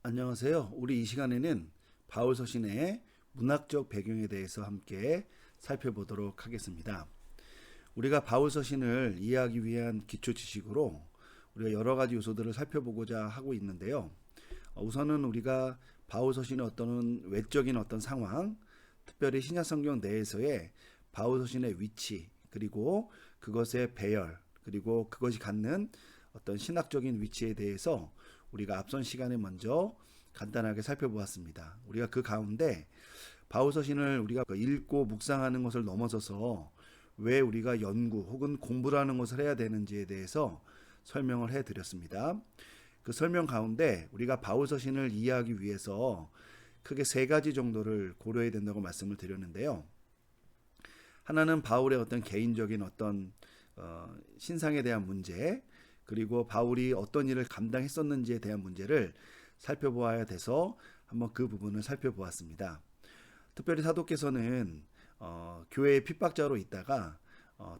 안녕하세요. 우리 이 시간에는 바울 서신의 문학적 배경에 대해서 함께 살펴보도록 하겠습니다. 우리가 바울 서신을 이해하기 위한 기초 지식으로 우리가 여러 가지 요소들을 살펴보고자 하고 있는데요. 우선은 우리가 바울 서신의 어떤 외적인 어떤 상황, 특별히 신약 성경 내에서의 바울 서신의 위치, 그리고 그것의 배열, 그리고 그것이 갖는 어떤 신학적인 위치에 대해서 우리가 앞선 시간에 먼저 간단하게 살펴보았습니다. 우리가 그 가운데 바울 서신을 우리가 읽고 묵상하는 것을 넘어서서 왜 우리가 연구 혹은 공부라는 것을 해야 되는지에 대해서 설명을 해드렸습니다. 그 설명 가운데 우리가 바울 서신을 이해하기 위해서 크게 세 가지 정도를 고려해야 된다고 말씀을 드렸는데요. 하나는 바울의 어떤 개인적인 어떤 신상에 대한 문제, 그리고 바울이 어떤 일을 감당했었는지에 대한 문제를 살펴보아야 돼서 한번 그 부분을 살펴보았습니다. 특별히 사도께서는 교회의 핍박자로 있다가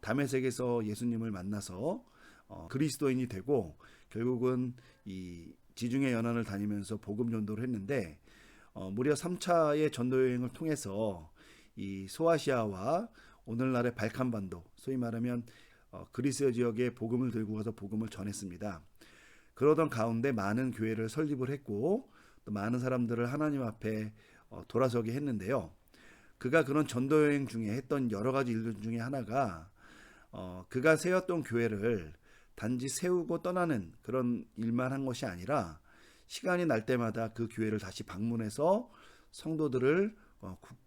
다메섹에서 예수님을 만나서 그리스도인이 되고 결국은 이 지중해 연안을 다니면서 복음 전도를 했는데 무려 3차의 전도 여행을 통해서 이 소아시아와 오늘날의 발칸반도, 소위 말하면 그리스 지역에 복음을 들고 가서 복음을 전했습니다. 그러던 가운데 많은 교회를 설립을 했고 또 많은 사람들을 하나님 앞에 돌아서게 했는데요. 그가 그런 전도 여행 중에 했던 여러 가지 일들 중에 하나가 그가 세웠던 교회를 단지 세우고 떠나는 그런 일만 한 것이 아니라 시간이 날 때마다 그 교회를 다시 방문해서 성도들을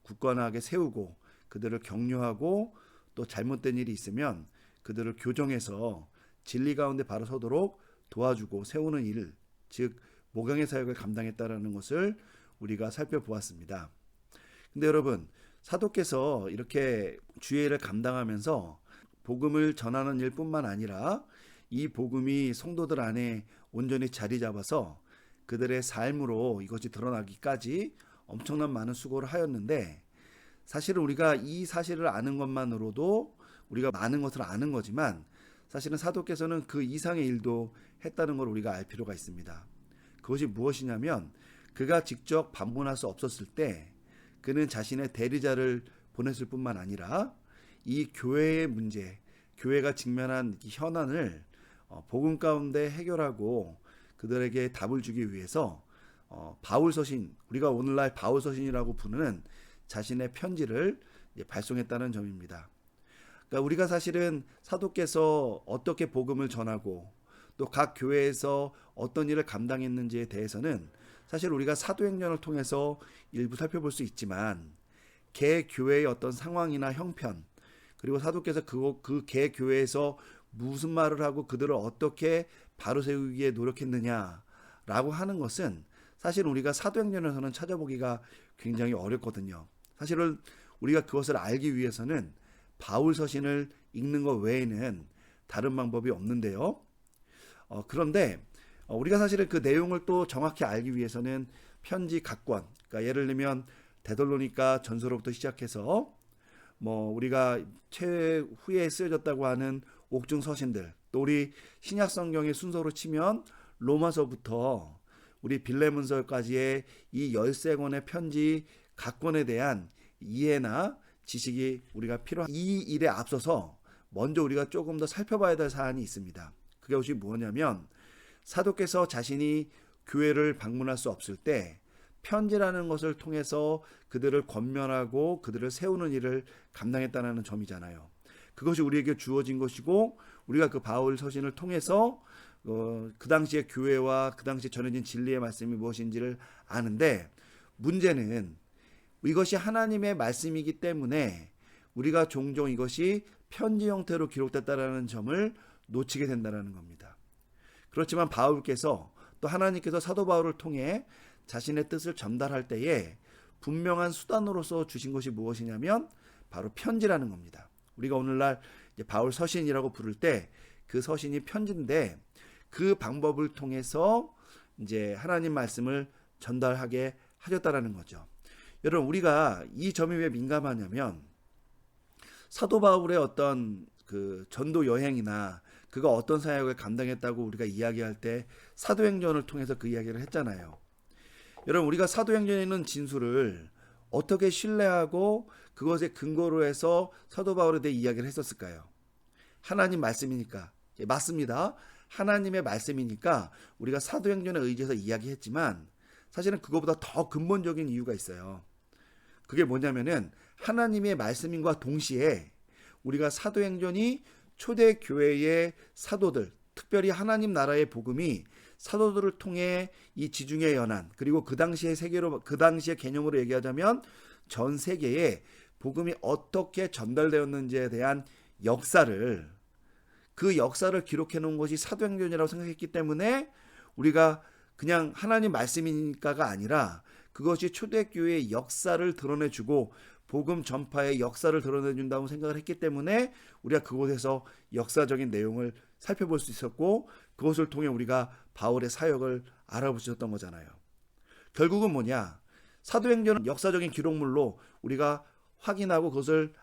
굳건하게 세우고 그들을 격려하고 또 잘못된 일이 있으면 그들을 교정해서 진리 가운데 바로 서도록 도와주고 세우는 일, 즉 목양의 사역을 감당했다라는 것을 우리가 살펴보았습니다. 근데 여러분, 사도께서 이렇게 주의 일을 감당하면서 복음을 전하는 일뿐만 아니라 이 복음이 성도들 안에 온전히 자리 잡아서 그들의 삶으로 이것이 드러나기까지 엄청난 많은 수고를 하였는데, 사실은 우리가 이 사실을 아는 것만으로도 우리가 많은 것을 아는 거지만 사실은 사도께서는 그 이상의 일도 했다는 걸 우리가 알 필요가 있습니다. 그것이 무엇이냐면 그가 직접 방문할 수 없었을 때 그는 자신의 대리자를 보냈을 뿐만 아니라 이 교회의 문제, 교회가 직면한 이 현안을 복음 가운데 해결하고 그들에게 답을 주기 위해서 바울 서신, 우리가 오늘날 바울 서신이라고 부르는 자신의 편지를 발송했다는 점입니다. 그러니까 우리가 사실은 사도께서 어떻게 복음을 전하고 또 각 교회에서 어떤 일을 감당했는지에 대해서는 사실 우리가 사도행전을 통해서 일부 살펴볼 수 있지만 개 교회의 어떤 상황이나 형편, 그리고 사도께서 그 개 교회에서 무슨 말을 하고 그들을 어떻게 바로 세우기에 노력했느냐라고 하는 것은 사실 우리가 사도행전에서는 찾아보기가 굉장히 어렵거든요. 사실은 우리가 그것을 알기 위해서는 바울 서신을 읽는 것 외에는 다른 방법이 없는데요. 그런데 우리가 사실은 그 내용을 또 정확히 알기 위해서는 편지 각 권, 그러니까 예를 들면 데살로니가 전서로부터 시작해서 우리가 최후에 쓰여졌다고 하는 옥중 서신들, 또 우리 신약 성경의 순서로 치면 로마서부터 우리 빌레몬서까지의 이 13권의 편지 각 권에 대한 이해나 지식이 우리가 필요한 이 일에 앞서서 먼저 우리가 조금 더 살펴봐야 될 사안이 있습니다. 그것이 뭐냐면 사도께서 자신이 교회를 방문할 수 없을 때 편지라는 것을 통해서 그들을 권면하고 그들을 세우는 일을 감당했다는 점이잖아요. 그것이 우리에게 주어진 것이고 우리가 그 바울 서신을 통해서 그 당시의 교회와 그 당시에 전해진 진리의 말씀이 무엇인지를 아는데, 문제는 이것이 하나님의 말씀이기 때문에 우리가 종종 이것이 편지 형태로 기록됐다는 점을 놓치게 된다는 겁니다. 그렇지만 바울께서 또 하나님께서 사도 바울을 통해 자신의 뜻을 전달할 때에 분명한 수단으로서 주신 것이 무엇이냐면 바로 편지라는 겁니다. 우리가 오늘날 이제 바울 서신이라고 부를 때 그 서신이 편지인데 그 방법을 통해서 이제 하나님 말씀을 전달하게 하셨다라는 거죠. 여러분, 우리가 이 점이 왜 민감하냐면 사도 바울의 어떤 그 전도 여행이나 그가 어떤 사역을 감당했다고 우리가 이야기할 때 사도행전을 통해서 그 이야기를 했잖아요. 여러분, 우리가 사도행전에 있는 진술을 어떻게 신뢰하고 그것에 근거로 해서 사도 바울에 대해 이야기를 했었을까요? 하나님 말씀이니까. 예, 맞습니다. 하나님의 말씀이니까 우리가 사도행전에 의지해서 이야기했지만 사실은 그거보다 더 근본적인 이유가 있어요. 그게 뭐냐면은 하나님의 말씀인과 동시에 우리가 사도행전이 초대교회의 사도들, 특별히 하나님 나라의 복음이 사도들을 통해 이 지중해 연안, 그리고 그 당시의 세계로, 그 당시의 개념으로 얘기하자면 전 세계에 복음이 어떻게 전달되었는지에 대한 역사를, 그 역사를 기록해 놓은 것이 사도행전이라고 생각했기 때문에 우리가 그냥 하나님 말씀이니까가 아니라 그것이 초대교회의 역사를 드러내주고 복음 전파의 역사를 드러내준다고 생각을 했기 때문에 우리가 그곳에서 역사적인 내용을 살펴볼 수 있었고, 그것을 통해 우리가 바울의 사역을 알아볼 수 있었던 거잖아요. 결국은 뭐냐? 사도행전은 역사적인 기록물로 우리가 확인하고 그것을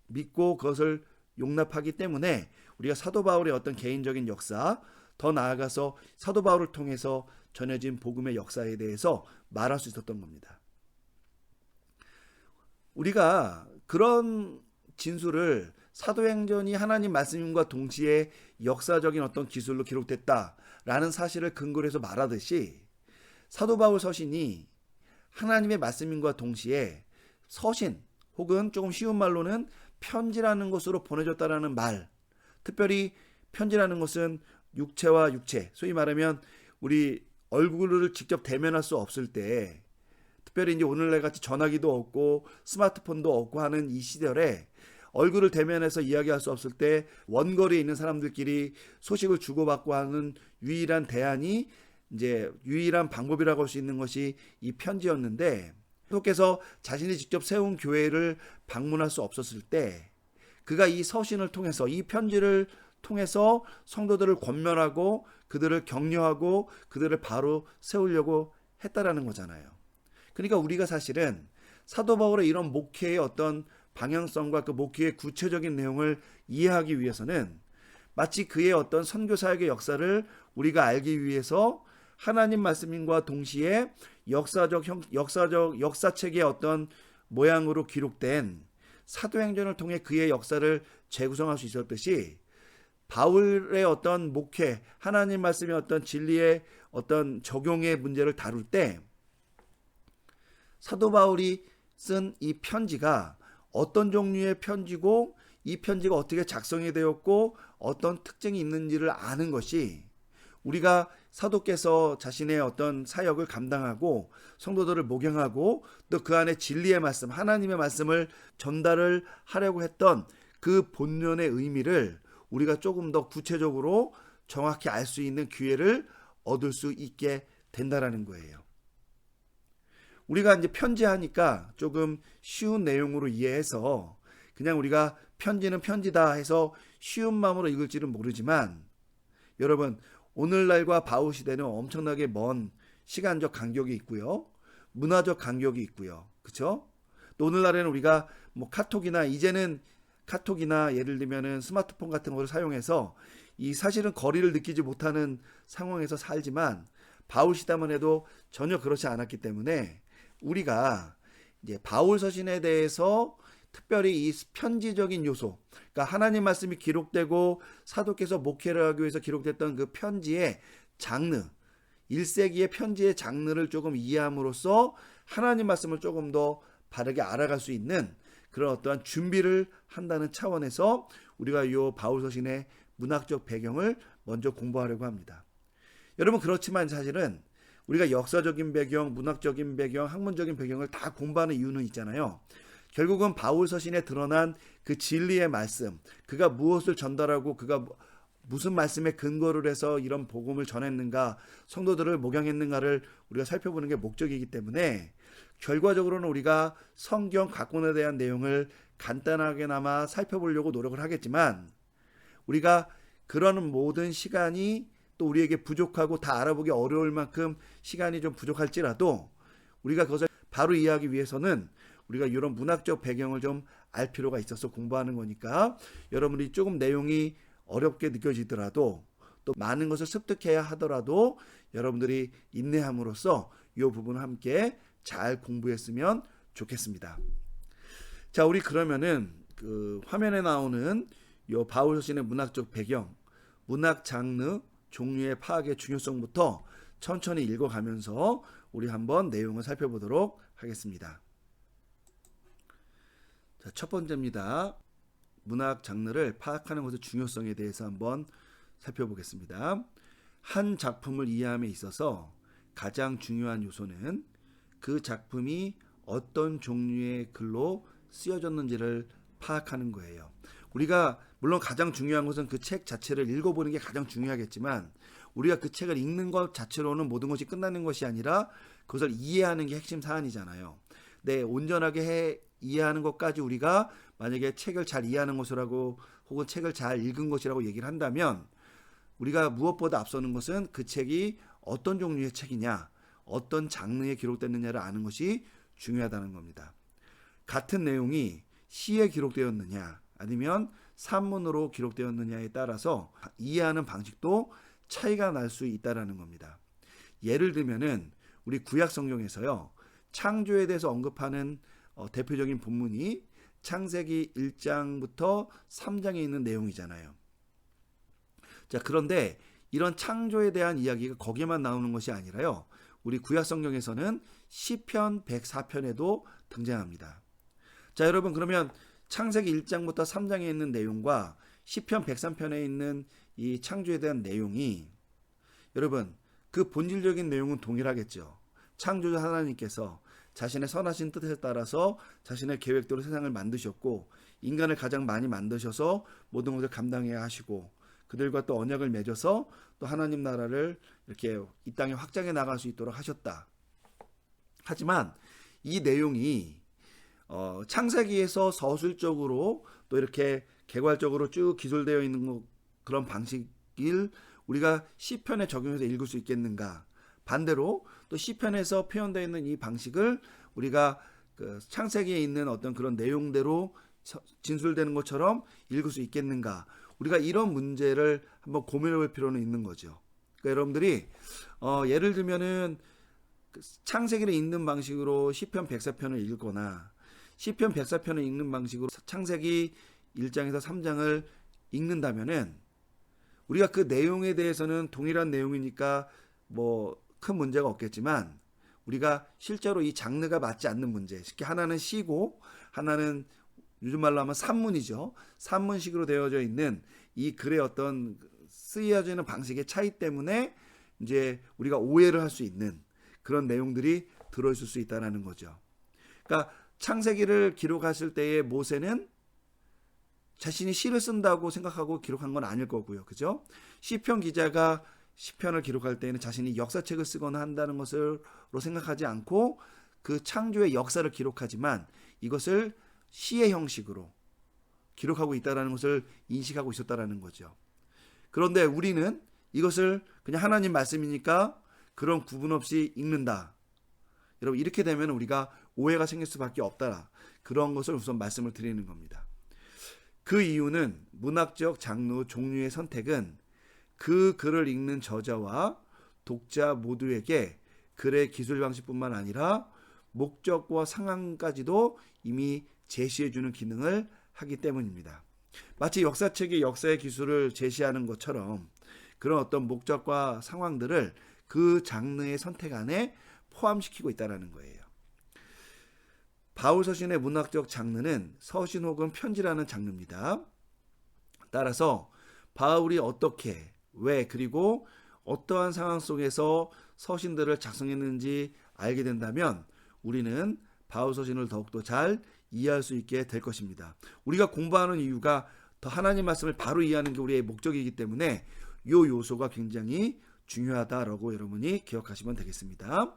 믿고 그것을 용납하기 때문에 우리가 사도 바울의 어떤 개인적인 역사, 더 나아가서 사도 바울을 통해서 전해진 복음의 역사에 대해서 말할 수 있었던 겁니다. 우리가 그런 진술을 사도행전이 하나님 말씀과 동시에 역사적인 어떤 기술로 기록됐다라는 사실을 근거로 해서 말하듯이 사도 바울 서신이 하나님의 말씀과 동시에 서신 혹은 조금 쉬운 말로는 편지라는 것으로 보내졌다라는 말, 특별히 편지라는 것은 육체와 육체, 소위 말하면 우리 얼굴을 직접 대면할 수 없을 때, 특별히 이제 오늘날 같이 전화기도 없고 스마트폰도 없고 하는 이 시절에 얼굴을 대면해서 이야기할 수 없을 때 원거리에 있는 사람들끼리 소식을 주고받고 하는 유일한 대안이, 이제 유일한 방법이라고 할 수 있는 것이 이 편지였는데, 사도께서 자신이 직접 세운 교회를 방문할 수 없었을 때 그가 이 서신을 통해서, 이 편지를 통해서 성도들을 권면하고 그들을 격려하고 그들을 바로 세우려고 했다라는 거잖아요. 그러니까 우리가 사실은 사도 바울의 이런 목회의 어떤 방향성과 그 목회의 구체적인 내용을 이해하기 위해서는 마치 그의 어떤 선교 사역의 역사를 우리가 알기 위해서 하나님 말씀과 동시에 역사책의 어떤 모양으로 기록된 사도행전을 통해 그의 역사를 재구성할 수 있었듯이, 바울의 어떤 목회, 하나님 말씀의 어떤 진리의 어떤 적용의 문제를 다룰 때 사도 바울이 쓴 이 편지가 어떤 종류의 편지고 이 편지가 어떻게 작성이 되었고 어떤 특징이 있는지를 아는 것이, 우리가 사도께서 자신의 어떤 사역을 감당하고 성도들을 목양하고 또 그 안에 진리의 말씀, 하나님의 말씀을 전달을 하려고 했던 그 본연의 의미를 우리가 조금 더 구체적으로 정확히 알 수 있는 기회를 얻을 수 있게 된다라는 거예요. 우리가 이제 편지하니까 조금 쉬운 내용으로 이해해서 그냥 우리가 편지는 편지다 해서 쉬운 마음으로 읽을지는 모르지만, 여러분, 오늘날과 바울 시대는 엄청나게 먼 시간적 간격이 있고요, 문화적 간격이 있고요, 그렇죠? 또 오늘날에는 우리가 뭐 카톡이나, 이제는 카톡이나 예를 들면은 스마트폰 같은 것을 사용해서 이 사실은 거리를 느끼지 못하는 상황에서 살지만, 바울 시대만 해도 전혀 그렇지 않았기 때문에 우리가 이제 바울 서신에 대해서 특별히 이 편지적인 요소, 그러니까 하나님 말씀이 기록되고 사도께서 목회를 하기 위해서 기록됐던 그 편지의 장르, 1세기의 편지의 장르를 조금 이해함으로써 하나님 말씀을 조금 더 바르게 알아갈 수 있는 그런 어떠한 준비를 한다는 차원에서 우리가 이 바울 서신의 문학적 배경을 먼저 공부하려고 합니다. 여러분, 그렇지만 사실은 우리가 역사적인 배경, 문학적인 배경, 학문적인 배경을 다 공부하는 이유는 있잖아요. 결국은 바울 서신에 드러난 그 진리의 말씀, 그가 무엇을 전달하고 그가 무슨 말씀에 근거를 해서 이런 복음을 전했는가, 성도들을 목양했는가를 우리가 살펴보는 게 목적이기 때문에 결과적으로는 우리가 성경 각본에 대한 내용을 간단하게나마 살펴보려고 노력을 하겠지만, 우리가 그러는 모든 시간이 또 우리에게 부족하고 다 알아보기 어려울 만큼 시간이 좀 부족할지라도 우리가 그것을 바로 이해하기 위해서는 우리가 이런 문학적 배경을 좀 알 필요가 있어서 공부하는 거니까, 여러분이 조금 내용이 어렵게 느껴지더라도 또 많은 것을 습득해야 하더라도 여러분들이 인내함으로써 이 부분을 함께 잘 공부했으면 좋겠습니다. 자, 우리 그러면은 그 화면에 나오는 요 바울서신의 문학적 배경, 문학 장르, 종류의 파악의 중요성부터 천천히 읽어가면서 우리 한번 내용을 살펴보도록 하겠습니다. 자, 첫 번째입니다. 문학 장르를 파악하는 것의 중요성에 대해서 한번 살펴보겠습니다. 한 작품을 이해함에 있어서 가장 중요한 요소는 그 작품이 어떤 종류의 글로 쓰여졌는지를 파악하는 거예요. 우리가 물론 가장 중요한 것은 그 책 자체를 읽어보는 게 가장 중요하겠지만 우리가 그 책을 읽는 것 자체로는 모든 것이 끝나는 것이 아니라 그것을 이해하는 게 핵심 사안이잖아요. 네, 온전하게 이해하는 것까지 우리가 만약에 책을 잘 이해하는 것이라고 혹은 책을 잘 읽은 것이라고 얘기를 한다면 우리가 무엇보다 앞서는 것은 그 책이 어떤 종류의 책이냐, 어떤 장르에 기록됐느냐를 아는 것이 중요하다는 겁니다. 같은 내용이 시에 기록되었느냐 아니면 산문으로 기록되었느냐에 따라서 이해하는 방식도 차이가 날 수 있다는 겁니다. 예를 들면은 우리 구약 성경에서요, 창조에 대해서 언급하는 대표적인 본문이 창세기 1장부터 3장에 있는 내용이잖아요. 자, 그런데 이런 창조에 대한 이야기가 거기에만 나오는 것이 아니라요, 우리 구약 성경에서는 시편 104편에도 등장합니다. 자, 여러분, 그러면 창세기 1장부터 3장에 있는 내용과 시편 103편에 있는 이 창조에 대한 내용이, 여러분, 그 본질적인 내용은 동일하겠죠. 창조주 하나님께서 자신의 선하신 뜻에 따라서 자신의 계획대로 세상을 만드셨고 인간을 가장 많이 만드셔서 모든 것을 감당해야 하시고 그들과 또 언약을 맺어서 또 하나님 나라를 이렇게 이 땅에 확장해 나갈 수 있도록 하셨다. 하지만 이 내용이 창세기에서 서술적으로 또 이렇게 개괄적으로 쭉 기술되어 있는 그런 방식을 우리가 시편에 적용해서 읽을 수 있겠는가? 반대로 또 시편에서 표현되어 있는 이 방식을 우리가 그 창세기에 있는 어떤 그런 내용대로 진술되는 것처럼 읽을 수 있겠는가? 우리가 이런 문제를 한번 고민해 볼 필요는 있는 거죠. 그러니까 여러분들이 예를 들면은 창세기를 읽는 방식으로 시편 104편을 읽거나 시편 104편을 읽는 방식으로 창세기 1장에서 3장을 읽는다면은 우리가 그 내용에 대해서는 동일한 내용이니까 뭐 큰 문제가 없겠지만 우리가 실제로 이 장르가 맞지 않는 문제, 쉽게 하나는 시고 하나는 요즘 말로 하면 산문이죠. 산문식으로 되어져 있는 이 글의 어떤 쓰여지는 방식의 차이 때문에 이제 우리가 오해를 할 수 있는 그런 내용들이 들어있을 수 있다는 거죠. 그러니까 창세기를 기록하실 때의 모세는 자신이 시를 쓴다고 생각하고 기록한 건 아닐 거고요. 그죠? 시편 기자가 시편을 기록할 때에는 자신이 역사책을 쓰거나 한다는 것으로 생각하지 않고 그 창조의 역사를 기록하지만 이것을 시의 형식으로 기록하고 있다는 것을 인식하고 있었다는 거죠. 그런데 우리는 이것을 그냥 하나님 말씀이니까 그런 구분 없이 읽는다. 여러분, 이렇게 되면 우리가 오해가 생길 수밖에 없다. 그런 것을 우선 말씀을 드리는 겁니다. 그 이유는 문학적 장르 종류의 선택은 그 글을 읽는 저자와 독자 모두에게 글의 기술 방식뿐만 아니라 목적과 상황까지도 이미 제시해주는 기능을 하기 때문입니다. 마치 역사책이 역사의 기술을 제시하는 것처럼 그런 어떤 목적과 상황들을 그 장르의 선택 안에 포함시키고 있다는 거예요. 바울 서신의 문학적 장르는 서신 혹은 편지라는 장르입니다. 따라서 바울이 어떻게, 왜, 그리고 어떠한 상황 속에서 서신들을 작성했는지 알게 된다면 우리는 바울 서신을 더욱더 잘 이해할 수 있게 될 것입니다. 우리가 공부하는 이유가 더 하나님 말씀을 바로 이해하는 게 우리의 목적이기 때문에 이 요소가 굉장히 중요하다라고 여러분이 기억하시면 되겠습니다.